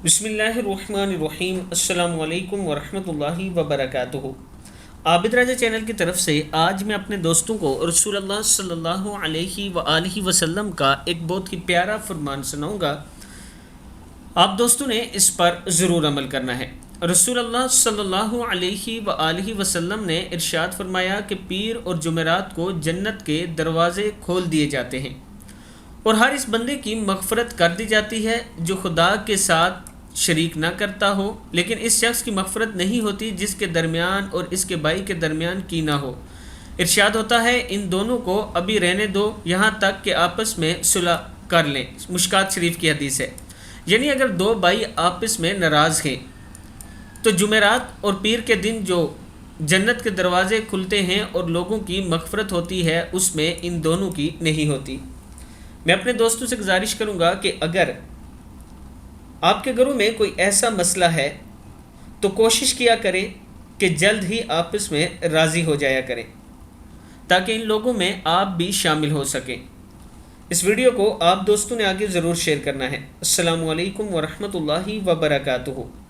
بسم اللہ الرحمن الرحیم۔ السلام علیکم ورحمۃ اللہ وبرکاتہ۔ عابد راجہ چینل کی طرف سے آج میں اپنے دوستوں کو رسول اللہ صلی اللہ علیہ وآلہ وسلم کا ایک بہت ہی پیارا فرمان سناؤں گا۔ آپ دوستوں نے اس پر ضرور عمل کرنا ہے۔ رسول اللہ صلی اللہ علیہ وآلہ وسلم نے ارشاد فرمایا کہ پیر اور جمعرات کو جنت کے دروازے کھول دیے جاتے ہیں اور ہر اس بندے کی مغفرت کر دی جاتی ہے جو خدا کے ساتھ شریک نہ کرتا ہو، لیکن اس شخص کی مغفرت نہیں ہوتی جس کے درمیان اور اس کے بھائی کے درمیان کینہ ہو۔ ارشاد ہوتا ہے ان دونوں کو ابھی رہنے دو یہاں تک کہ آپس میں صلح کر لیں۔ مشکات شریف کی حدیث ہے۔ یعنی اگر دو بھائی آپس میں ناراض ہیں تو جمعرات اور پیر کے دن جو جنت کے دروازے کھلتے ہیں اور لوگوں کی مغفرت ہوتی ہے اس میں ان دونوں کی نہیں ہوتی۔ میں اپنے دوستوں سے گزارش کروں گا کہ اگر آپ کے گھروں میں کوئی ایسا مسئلہ ہے تو کوشش کیا کریں کہ جلد ہی آپس میں راضی ہو جایا کریں تاکہ ان لوگوں میں آپ بھی شامل ہو سکیں۔ اس ویڈیو کو آپ دوستوں نے آگے ضرور شیئر کرنا ہے۔ السلام علیکم ورحمۃ اللہ وبرکاتہ۔